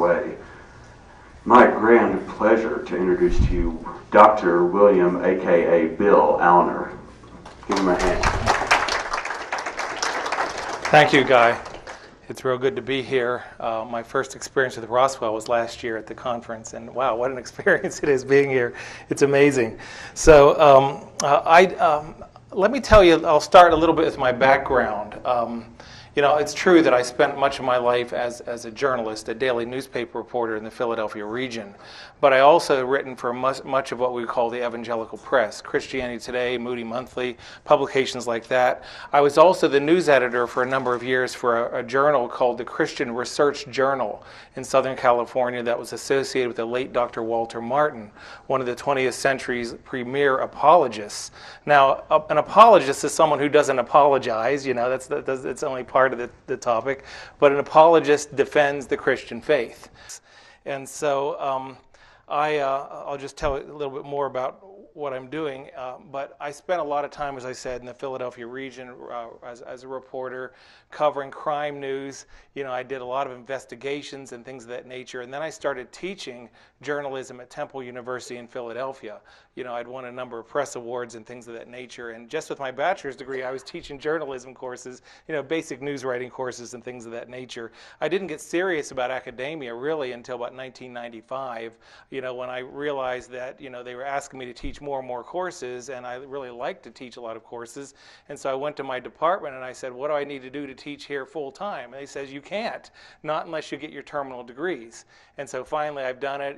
underway. My grand pleasure to introduce to you Dr. William, a.k.a. Bill Allner. Give him a hand. Thank you, Guy. It's real good to be here. My first experience with Roswell was last year at the conference, and wow, what an experience it is being here. It's amazing. So let me tell you, I'll start a little bit with my background. It's true that I spent much of my life as a journalist, a daily newspaper reporter in the Philadelphia region, but I also have written for much of what we call the evangelical press, Christianity Today, Moody Monthly, publications like that. I was also the news editor for a number of years for a journal called the Christian Research Journal in Southern California that was associated with the late Dr. Walter Martin, one of the 20th century's premier apologists. Now, an apologist is someone who doesn't apologize, it's only part of the topic, but an apologist defends the Christian faith. And so I'll just tell you a little bit more about what I'm doing, but I spent a lot of time, as I said, in the Philadelphia region as a reporter covering crime news. I did a lot of investigations and things of that nature, and then I started teaching journalism at Temple University in Philadelphia. I'd won a number of press awards and things of that nature, and just with my bachelor's degree, I was teaching journalism courses, basic news writing courses and things of that nature. I didn't get serious about academia really until about 1995, when I realized that, they were asking me to teach more and more courses, and I really liked to teach a lot of courses, and so I went to my department and I said, what do I need to do to teach here full time? And they said, you can't, not unless you get your terminal degrees. And so finally I've done it.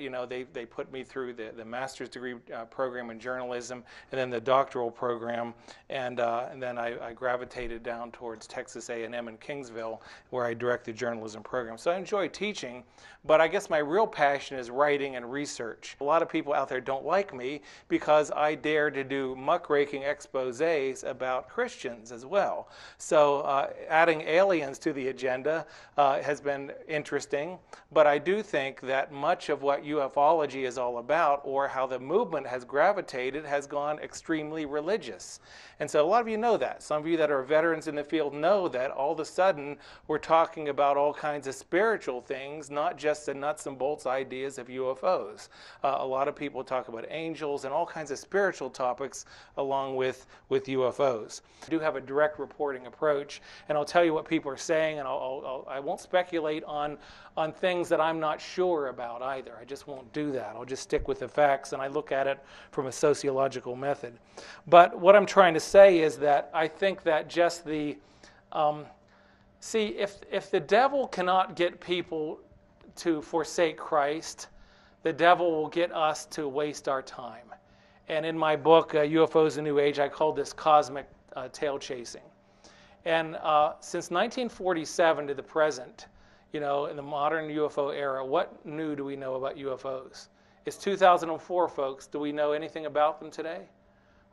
They put me through the master's degree program in journalism, and then the doctoral program, and then I gravitated down towards Texas A&M in Kingsville, where I direct the journalism program. So I enjoy teaching, but I guess my real passion is writing and research. A lot of people out there don't like me because I dare to do muckraking exposés about Christians as well. So adding aliens to the agenda has been interesting, but I do think that much of what ufology is all about, or how the movement has gravitated, has gone extremely religious. And so a lot of you know that. Some of you that are veterans in the field know that all of a sudden we're talking about all kinds of spiritual things, not just the nuts and bolts ideas of UFOs. A lot of people talk about angels and all kinds of spiritual topics along with UFOs. I do have a direct reporting approach, and I'll tell you what people are saying, and I won't speculate on things that I'm not sure about either. I just won't do that. I'll just stick with the facts, and I look at it from a sociological method. But what I'm trying to say is that I think that just the if the devil cannot get people to forsake Christ, the devil will get us to waste our time. And in my book, UFOs: The New Age, I called this cosmic tail chasing. And since 1947 to the present, in the modern UFO era, what new do we know about UFOs? It's 2004, folks. Do we know anything about them today?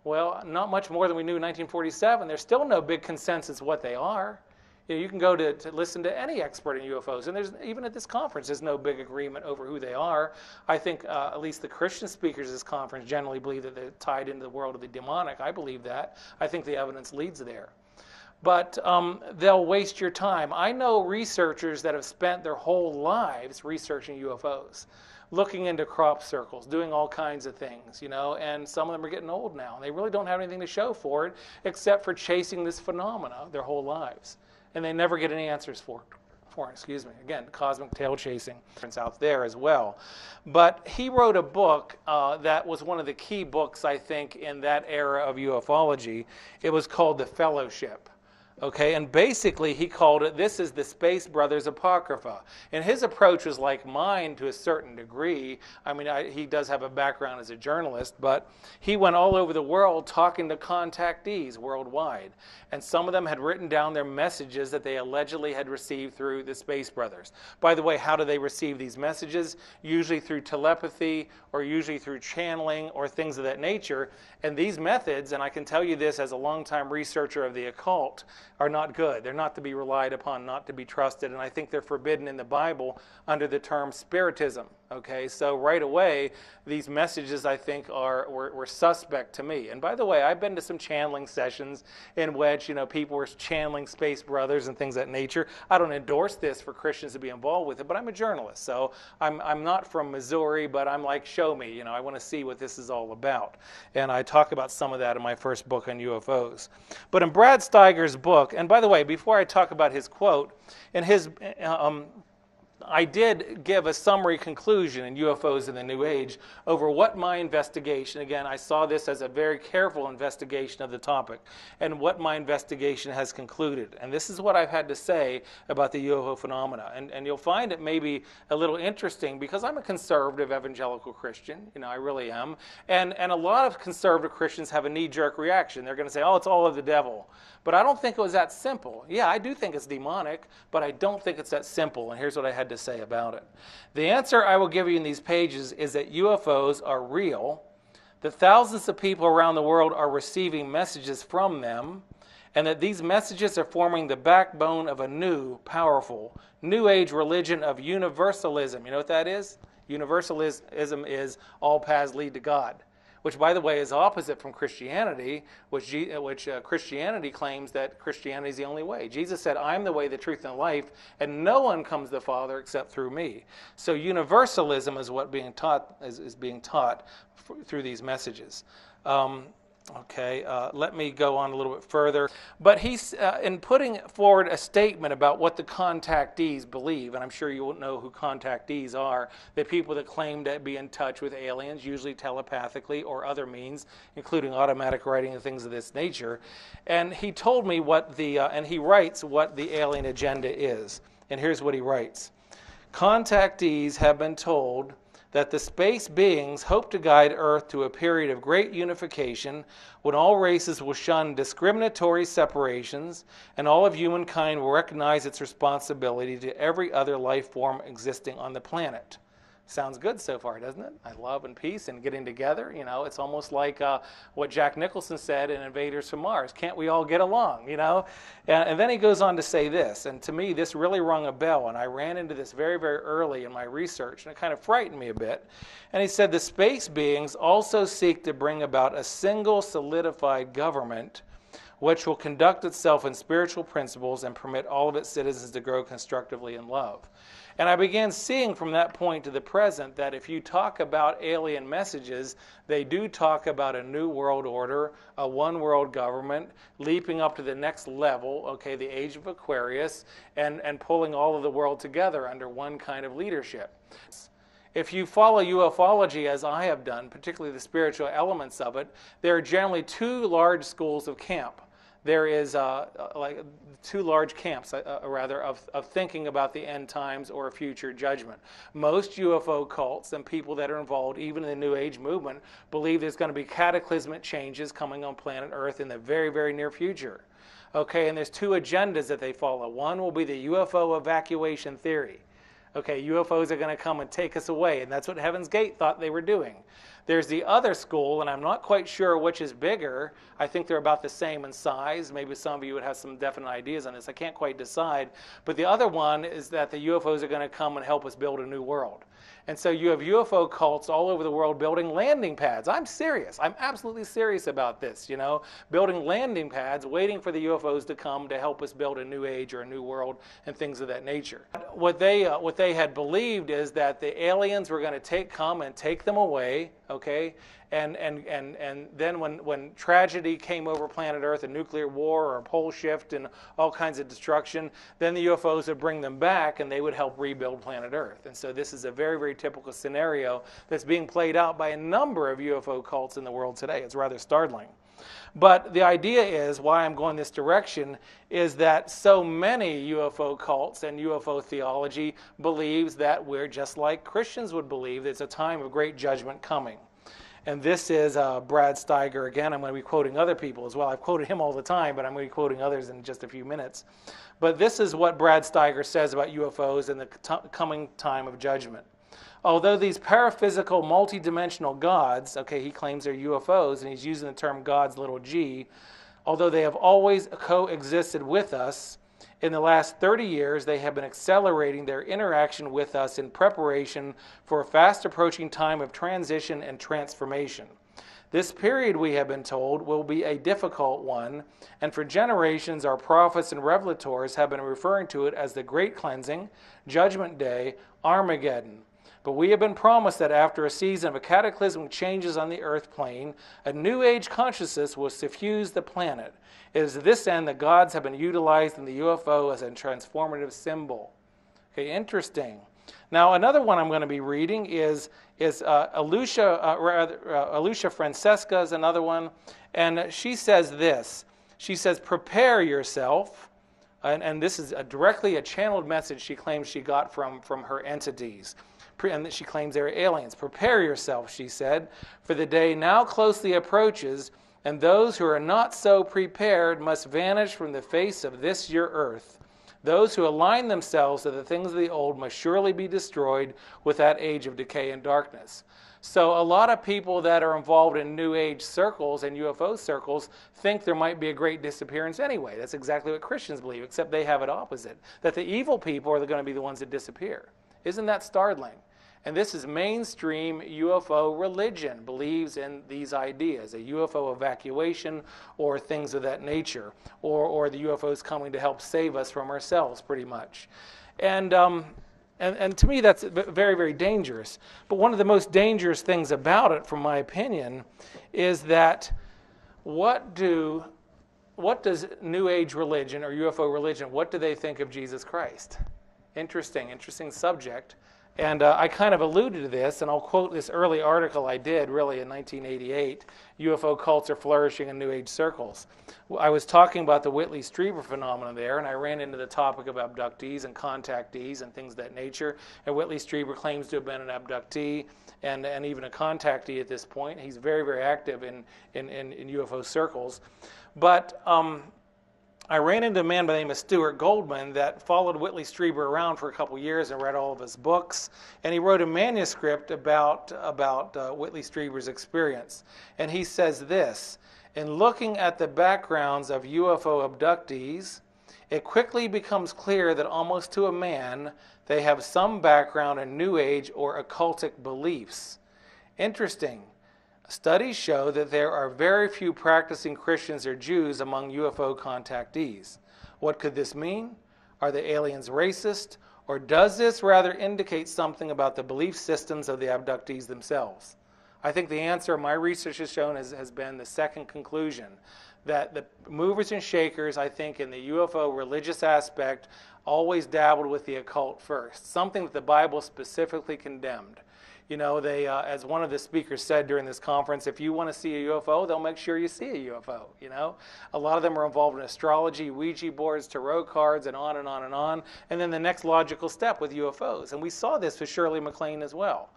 Well, not much more than we knew in 1947. There's still no big consensus what they are. You can go to listen to any expert in UFOs, and there's even at this conference, there's no big agreement over who they are. I think at least the Christian speakers at this conference generally believe that they're tied into the world of the demonic. I believe that. I think the evidence leads there. But they'll waste your time. I know researchers that have spent their whole lives researching UFOs, looking into crop circles, doing all kinds of things, and some of them are getting old now. And they really don't have anything to show for it except for chasing this phenomena their whole lives. And they never get any answers for it. Again, cosmic tail chasing. It's out there as well. But he wrote a book that was one of the key books, I think, in that era of ufology. It was called The Fellowship. Okay, and basically he called it, this is the Space Brothers Apocrypha. And his approach was like mine to a certain degree. I mean, he does have a background as a journalist, but he went all over the world talking to contactees worldwide. And some of them had written down their messages that they allegedly had received through the Space Brothers. By the way, how do they receive these messages? Usually through telepathy, or usually through channeling, or things of that nature. And these methods, and I can tell you this as a longtime researcher of the occult, are not good. They're not to be relied upon, not to be trusted, and I think they're forbidden in the Bible under the term spiritism. Okay, so right away, these messages, I think, were suspect to me. And by the way, I've been to some channeling sessions in which, people were channeling space brothers and things of that nature. I don't endorse this for Christians to be involved with it, but I'm a journalist, so I'm not from Missouri, but I'm like, show me. I want to see what this is all about. And I talk about some of that in my first book on UFOs. But in Brad Steiger's book, and by the way, before I talk about his quote, in his I did give a summary conclusion in UFOs in the New Age over what my investigation, again, I saw this as a very careful investigation of the topic, and what my investigation has concluded. And this is what I've had to say about the UFO phenomena. And you'll find it may be a little interesting because I'm a conservative evangelical Christian. I really am. And a lot of conservative Christians have a knee-jerk reaction. They're going to say, oh, it's all of the devil. But I don't think it was that simple. Yeah, I do think it's demonic, but I don't think it's that simple. And here's what I had to say about it. The answer I will give you in these pages is that UFOs are real, that thousands of people around the world are receiving messages from them, and that these messages are forming the backbone of a new, powerful, New Age religion of universalism. You know what that is? Universalism is all paths lead to God, which, by the way, is opposite from Christianity, which Christianity claims that Christianity is the only way. Jesus said, I'm the way, the truth, and the life, and no one comes to the Father except through me. So universalism is what being taught is being taught through these messages. Let me go on a little bit further. But he's, in putting forward a statement about what the contactees believe, and I'm sure you won't know who contactees are, the people that claim to be in touch with aliens, usually telepathically or other means, including automatic writing and things of this nature. And he told me and he writes what the alien agenda is. And here's what he writes. Contactees have been told that the space beings hope to guide Earth to a period of great unification when all races will shun discriminatory separations and all of humankind will recognize its responsibility to every other life form existing on the planet. Sounds good so far, doesn't it? I love and peace and getting together. It's almost like what Jack Nicholson said in Invaders from Mars. Can't we all get along, And then he goes on to say this, and to me this really rung a bell, and I ran into this very, very early in my research, and it kind of frightened me a bit. And he said the space beings also seek to bring about a single solidified government which will conduct itself in spiritual principles and permit all of its citizens to grow constructively in love. And I began seeing from that point to the present that if you talk about alien messages, they do talk about a new world order, a one world government, leaping up to the next level, the age of Aquarius, and pulling all of the world together under one kind of leadership. If you follow ufology as I have done, particularly the spiritual elements of it, there are generally two large schools of camp. There is like two large camps, of thinking about the end times or a future judgment. Most UFO cults and people that are involved, even in the New Age movement, believe there's going to be cataclysmic changes coming on planet Earth in the very, very near future. And there's two agendas that they follow. One will be the UFO evacuation theory. UFOs are going to come and take us away, and that's what Heaven's Gate thought they were doing. There's the other school, and I'm not quite sure which is bigger. I think they're about the same in size. Maybe some of you would have some definite ideas on this. I can't quite decide. But the other one is that the UFOs are going to come and help us build a new world. And so you have UFO cults all over the world building landing pads. I'm serious. I'm absolutely serious about this, building landing pads, waiting for the UFOs to come to help us build a new age or a new world and things of that nature. What they had believed is that the aliens were going to come and take them away, and then when tragedy came over planet Earth, a nuclear war or a pole shift and all kinds of destruction, then the UFOs would bring them back and they would help rebuild planet Earth. And so this is a very, very typical scenario that's being played out by a number of UFO cults in the world today. It's rather startling. But the idea is, why I'm going this direction, is that so many UFO cults and UFO theology believes that we're just like Christians would believe. There's a time of great judgment coming. And this is Brad Steiger again. I'm going to be quoting other people as well. I've quoted him all the time, but I'm going to be quoting others in just a few minutes. But this is what Brad Steiger says about UFOs and the coming time of judgment. Although these paraphysical, multidimensional gods, he claims they're UFOs, and he's using the term gods, little g, although they have always coexisted with us, In the last 30 years, they have been accelerating their interaction with us in preparation for a fast approaching time of transition and transformation. This period, we have been told, will be a difficult one, and for generations our prophets and revelators have been referring to it as the Great Cleansing, Judgment Day, Armageddon. But we have been promised that after a season of cataclysmic changes on the earth plane, a new age consciousness will suffuse the planet. It is to this end that gods have been utilized in the UFO as a transformative symbol. Okay, interesting. Now, another one I'm going to be reading is Alicia Francesca is another one, and she says this. She says, prepare yourself, and this is directly a channeled message she claims she got from her entities. And she claims they're aliens. Prepare yourself, she said, for the day now closely approaches, and those who are not so prepared must vanish from the face of this your earth. Those who align themselves to the things of the old must surely be destroyed with that age of decay and darkness. So a lot of people that are involved in New Age circles and UFO circles think there might be a great disappearance anyway. That's exactly what Christians believe, except they have it opposite, that the evil people are going to be the ones that disappear. Isn't that startling? And this is mainstream UFO religion, believes in these ideas, a UFO evacuation or things of that nature, or the UFOs coming to help save us from ourselves, pretty much. And to me, that's very, very dangerous. But one of the most dangerous things about it, from my opinion, is that what does New Age religion or UFO religion, what do they think of Jesus Christ? Interesting subject. And I kind of alluded to this, and I'll quote this early article I did, really, in 1988, UFO Cults Are Flourishing in New Age Circles. I was talking about the Whitley Strieber phenomenon there, and I ran into the topic of abductees and contactees and things of that nature. And Whitley Strieber claims to have been an abductee and even a contactee at this point. He's very, very active in UFO circles. But I ran into a man by the name of Stuart Goldman that followed Whitley Strieber around for a couple years and read all of his books. And he wrote a manuscript about Whitley Strieber's experience. And he says this, in looking at the backgrounds of UFO abductees, it quickly becomes clear that almost to a man, they have some background in New Age or occultic beliefs. Interesting. Studies show that there are very few practicing Christians or Jews among UFO contactees. What could this mean? Are the aliens racist? Or does this rather indicate something about the belief systems of the abductees themselves? I think the answer my research has shown has been the second conclusion, that the movers and shakers, I think, in the UFO religious aspect, always dabbled with the occult first, something that the Bible specifically condemned. You know, they, as one of the speakers said during this conference, if you want to see a UFO, they'll make sure you see a UFO, you know. A lot of them are involved in astrology, Ouija boards, tarot cards, and on and on and on. And then the next logical step with UFOs. And we saw this with Shirley MacLaine as well.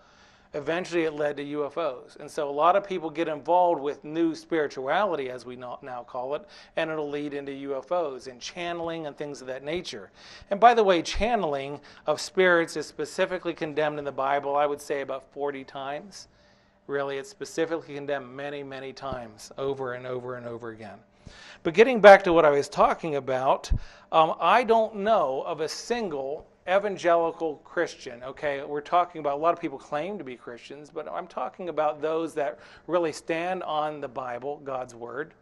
Eventually it led to UFOs. And so a lot of people get involved with new spirituality, as we now call it, and it'll lead into UFOs and channeling and things of that nature. And by the way, channeling of spirits is specifically condemned in the Bible, I would say about 40 times. Really, it's specifically condemned many, many times, over and over and over again. But getting back to what I was talking about, I don't know of a single evangelical Christian, okay? We're talking about, a lot of people claim to be Christians, but I'm talking about those that really stand on the Bible, God's Word,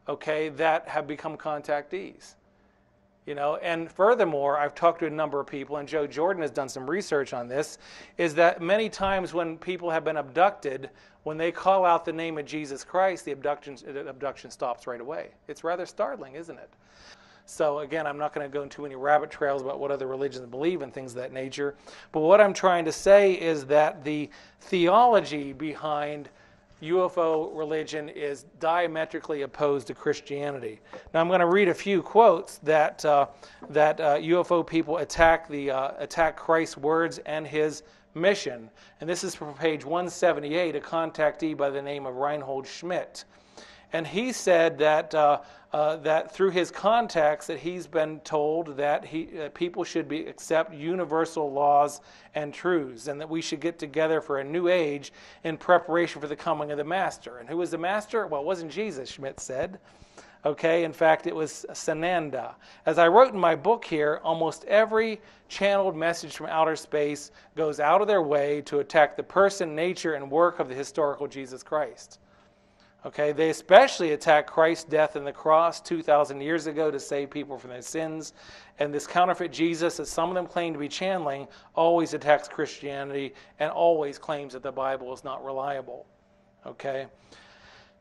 okay, that have become contactees. You know, and furthermore, I've talked to a number of people, and Joe Jordan has done some research on this, is that many times when people have been abducted, when they call out the name of Jesus Christ, the abduction stops right away. It's rather startling, isn't it? So again, I'm not going to go into any rabbit trails about what other religions believe and things of that nature. But what I'm trying to say is that the theology behind UFO religion is diametrically opposed to Christianity. Now I'm going to read a few quotes that UFO people attack Christ's words and his mission. And this is from page 178, a contactee by the name of Reinhold Schmidt. And he said that that through his contacts that he's been told that people should accept universal laws and truths, and that we should get together for a new age in preparation for the coming of the Master. And who was the Master? Well, it wasn't Jesus, Schmidt said. Okay, in fact, it was Sananda. As I wrote in my book here, almost every channeled message from outer space goes out of their way to attack the person, nature, and work of the historical Jesus Christ. Okay, they especially attack Christ's death on the cross 2,000 years ago to save people from their sins. And this counterfeit Jesus, as some of them claim to be channeling, always attacks Christianity and always claims that the Bible is not reliable. Okay.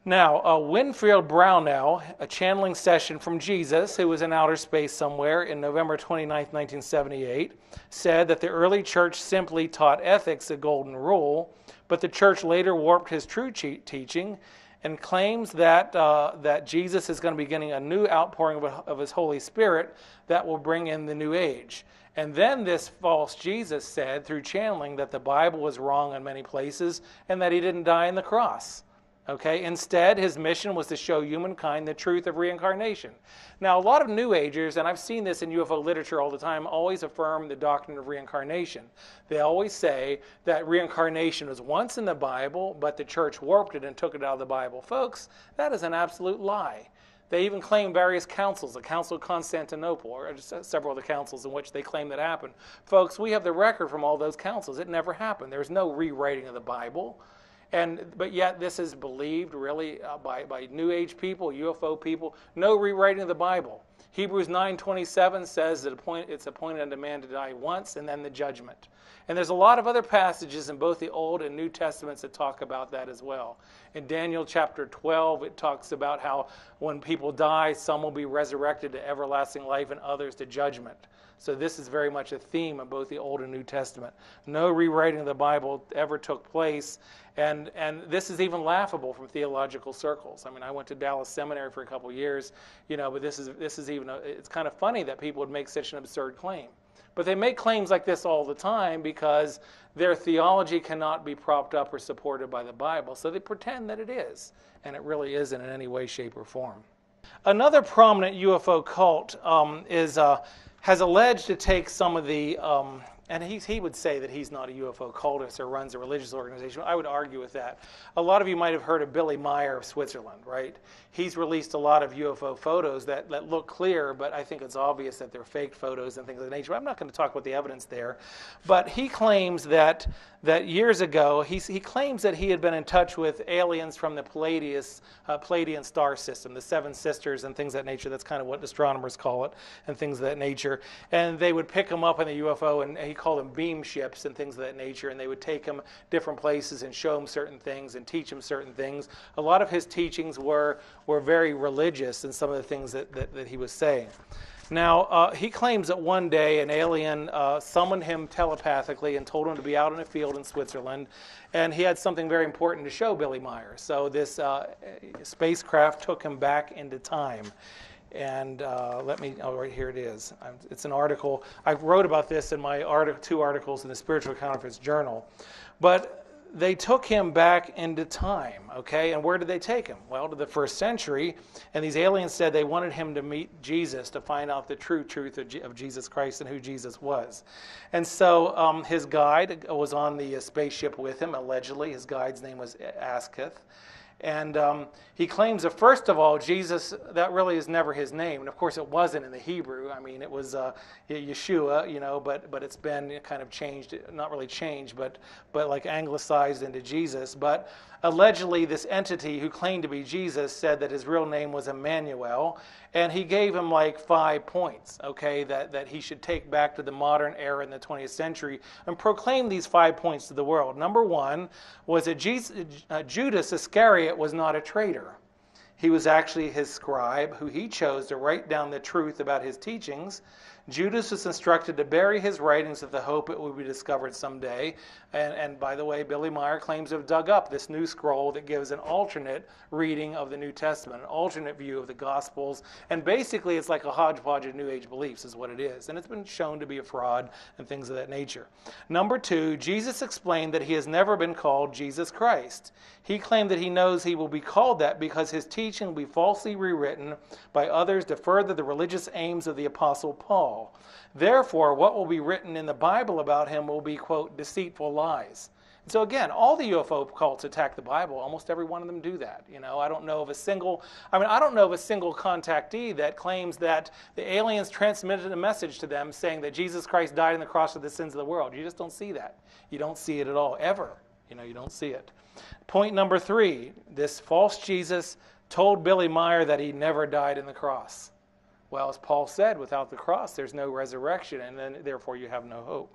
Now, Winfield Brownell, a channeling session from Jesus, who was in outer space somewhere in November 29, 1978, said that the early church simply taught ethics, a golden rule, but the church later warped his true teaching and claims that that Jesus is going to be getting a new outpouring of his Holy Spirit that will bring in the new age. And then this false Jesus said through channeling that the Bible was wrong in many places and that he didn't die on the cross. Okay, instead, his mission was to show humankind the truth of reincarnation. Now, a lot of New Agers, and I've seen this in UFO literature all the time, always affirm the doctrine of reincarnation. They always say that reincarnation was once in the Bible, but the church warped it and took it out of the Bible. Folks, that is an absolute lie. They even claim various councils, the Council of Constantinople, or just several of the councils in which they claim that happened. Folks, we have the record from all those councils. It never happened. There's no rewriting of the Bible. But yet this is believed really by New Age people, UFO people. No rewriting of the Bible. Hebrews 9:27 says that it's appointed unto man to die once and then the judgment. And there's a lot of other passages in both the Old and New Testaments that talk about that as well. In Daniel chapter 12, it talks about how when people die, some will be resurrected to everlasting life and others to judgment. So this is very much a theme in both the Old and New Testament. No rewriting of the Bible ever took place, and this is even laughable from theological circles. I mean, I went to Dallas Seminary for a couple years, but this is even it's kind of funny that people would make such an absurd claim. But they make claims like this all the time because their theology cannot be propped up or supported by the Bible, so they pretend that it is, and it really isn't in any way, shape, or form. Another prominent UFO cult has alleged to take some of the, and he would say that he's not a UFO cultist or runs a religious organization. I would argue with that. A lot of you might have heard of Billy Meyer of Switzerland, right? He's released a lot of UFO photos that look clear, but I think it's obvious that they're fake photos and things of that nature. I'm not going to talk about the evidence there, but he claims that years ago, he claims that he had been in touch with aliens from the Palladian star system, the Seven Sisters and things of that nature. That's kind of what astronomers call it, and things of that nature. And they would pick him up in the UFO, and he called them beam ships and things of that nature, and they would take him different places and show him certain things and teach him certain things. A lot of his teachings were very religious in some of the things that he was saying. Now, he claims that one day an alien summoned him telepathically and told him to be out in a field in Switzerland, and he had something very important to show Billy Meyer. So this spacecraft took him back into time. And right here it is. It's an article. I wrote about this in my two articles in the Spiritual Counterfeits Journal. But they took him back into time, okay? And where did they take him? Well, to the first century, and these aliens said they wanted him to meet Jesus to find out the true truth of Jesus Christ and who Jesus was. And so his guide was on the spaceship with him, allegedly. His guide's name was Asketh. And he claims that, first of all, Jesus, that really is never his name. And, of course, it wasn't in the Hebrew. I mean, it was Yeshua, but it's been kind of changed, not really changed, but like anglicized into Jesus. But allegedly, this entity who claimed to be Jesus said that his real name was Emmanuel, and he gave him like 5 points, okay, that he should take back to the modern era in the 20th century and proclaim these 5 points to the world. Number one was that Judas Iscariot was not a traitor. He was actually his scribe, who he chose to write down the truth about his teachings. Judas was instructed to bury his writings with the hope it would be discovered someday. And by the way, Billy Meyer claims to have dug up this new scroll that gives an alternate reading of the New Testament, an alternate view of the Gospels. And basically, it's like a hodgepodge of New Age beliefs is what it is. And it's been shown to be a fraud and things of that nature. Number two, Jesus explained that he has never been called Jesus Christ. He claimed that he knows he will be called that because his teaching will be falsely rewritten by others to further the religious aims of the Apostle Paul. Therefore, what will be written in the Bible about him will be, quote, deceitful lies. So again, all the UFO cults attack the Bible. Almost every one of them do that. I don't know of a single contactee that claims that the aliens transmitted a message to them saying that Jesus Christ died on the cross for the sins of the world. You just don't see that. You don't see it at all, ever. You don't see it. Point number 3, this false Jesus told Billy Meyer that he never died on the cross. Well, as Paul said, without the cross, there's no resurrection, and then therefore you have no hope.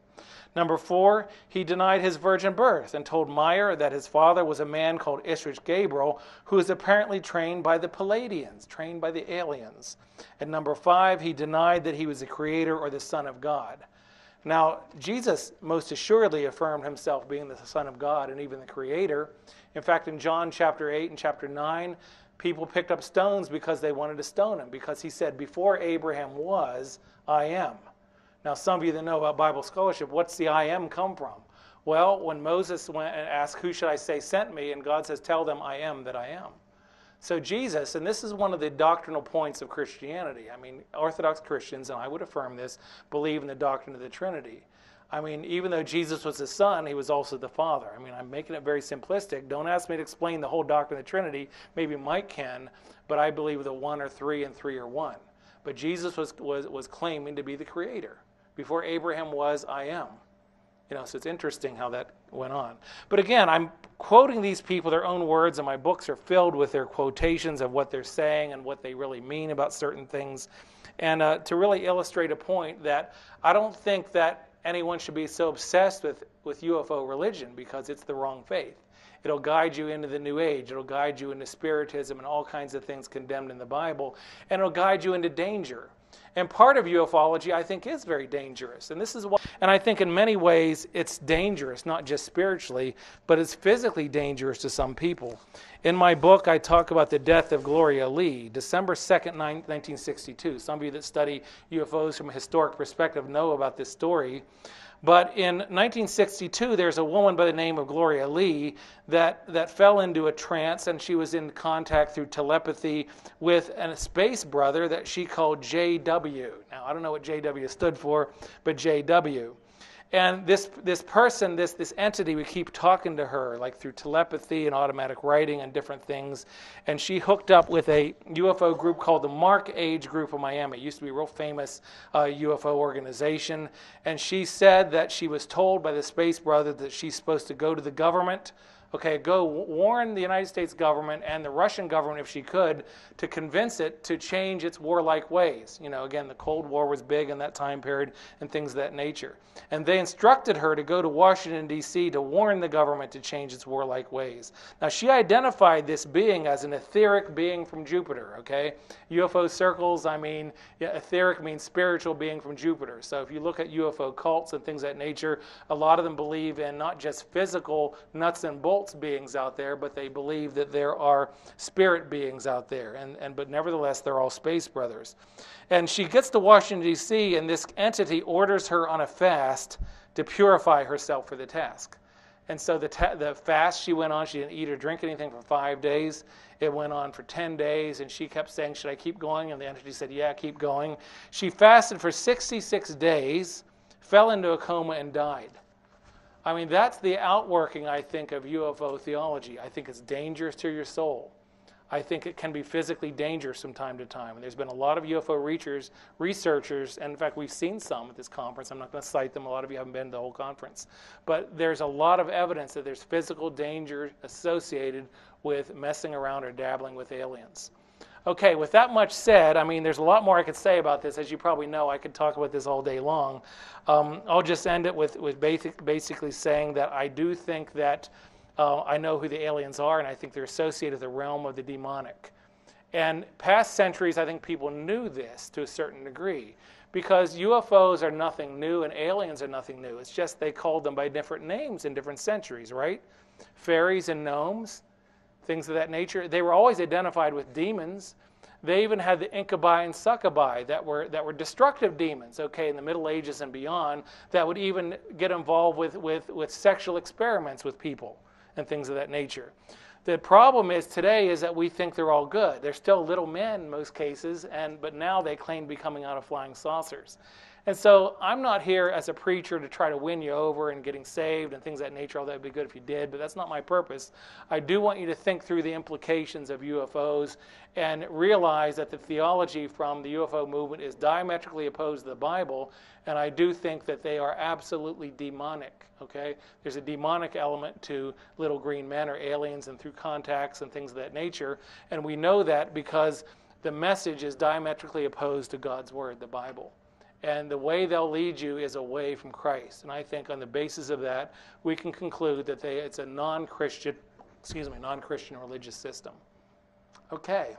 Number 4, he denied his virgin birth and told Meyer that his father was a man called Isrich Gabriel, who was apparently trained by the Palladians, trained by the aliens. And number 5, he denied that he was the creator or the Son of God. Now, Jesus most assuredly affirmed himself being the Son of God and even the creator. In fact, in John chapter 8 and chapter 9, people picked up stones because they wanted to stone him, because he said, before Abraham was, I am. Now, some of you that know about Bible scholarship, what's the I am come from? Well, when Moses went and asked, who should I say sent me? And God says, tell them I am that I am. So Jesus, and this is one of the doctrinal points of Christianity. I mean, Orthodox Christians, and I would affirm this, believe in the doctrine of the Trinity. I mean, even though Jesus was the Son, he was also the Father. I mean, I'm making it very simplistic. Don't ask me to explain the whole doctrine of the Trinity. Maybe Mike can, but I believe that 1 are 3 and 3 are 1. But Jesus was claiming to be the creator. Before Abraham was, I am. So it's interesting how that went on. But again, I'm quoting these people, their own words, and my books are filled with their quotations of what they're saying and what they really mean about certain things. And to really illustrate a point that I don't think that anyone should be so obsessed with UFO religion, because it's the wrong faith. It'll guide you into the New Age. It'll guide you into Spiritism and all kinds of things condemned in the Bible. And it'll guide you into danger. And part of ufology, I think, is very dangerous. And this is why. And I think in many ways it's dangerous, not just spiritually, but it's physically dangerous to some people. In my book, I talk about the death of Gloria Lee, December 2nd, 1962. Some of you that study UFOs from a historic perspective know about this story. But in 1962, there's a woman by the name of Gloria Lee that fell into a trance, and she was in contact through telepathy with a space brother that she called JW. Now, I don't know what JW stood for, but JW. And this person, this entity, would keep talking to her, like through telepathy and automatic writing and different things. And she hooked up with a UFO group called the Mark Age Group of Miami. It used to be a real famous UFO organization. And she said that she was told by the space brother that she's supposed to go to the government, go warn the United States government and the Russian government, if she could, to convince it to change its warlike ways. Again, the Cold War was big in that time period and things of that nature. And they instructed her to go to Washington, D.C. to warn the government to change its warlike ways. Now, she identified this being as an etheric being from Jupiter, UFO circles, etheric means spiritual being from Jupiter. So if you look at UFO cults and things of that nature, a lot of them believe in not just physical nuts and bolts beings out there, but they believe that there are spirit beings out there, but nevertheless they're all space brothers. And she gets to Washington, D.C., and this entity orders her on a fast to purify herself for the task. And so the fast she went on, she didn't eat or drink anything for 5 days. It went on for 10 days, and she kept saying, should I keep going? And the entity said, yeah, keep going. She fasted for 66 days, fell into a coma, and died. That's the outworking, I think, of UFO theology. I think it's dangerous to your soul. I think it can be physically dangerous from time to time. And there's been a lot of UFO researchers, and in fact, we've seen some at this conference. I'm not going to cite them. A lot of you haven't been to the whole conference. But there's a lot of evidence that there's physical danger associated with messing around or dabbling with aliens. Okay, with that much said, there's a lot more I could say about this. As you probably know, I could talk about this all day long. I'll just end it with basically saying that I do think that I know who the aliens are, and I think they're associated with the realm of the demonic. And past centuries, I think people knew this to a certain degree, because UFOs are nothing new and aliens are nothing new. It's just they called them by different names in different centuries, right? Fairies and gnomes, things of that nature. They were always identified with demons. They even had the incubi and succubi that were destructive demons, in the Middle Ages and beyond, that would even get involved with sexual experiments with people and things of that nature. The problem is today is that we think they're all good. They're still little men in most cases, but now they claim to be coming out of flying saucers. And so I'm not here as a preacher to try to win you over and getting saved and things of that nature, although that would be good if you did, but that's not my purpose. I do want you to think through the implications of UFOs and realize that the theology from the UFO movement is diametrically opposed to the Bible, and I do think that they are absolutely demonic, okay? There's a demonic element to little green men or aliens and through contacts and things of that nature, and we know that because the message is diametrically opposed to God's Word, the Bible. And the way they'll lead you is away from Christ. And I think on the basis of that, we can conclude that it's a non-Christian religious system. Okay.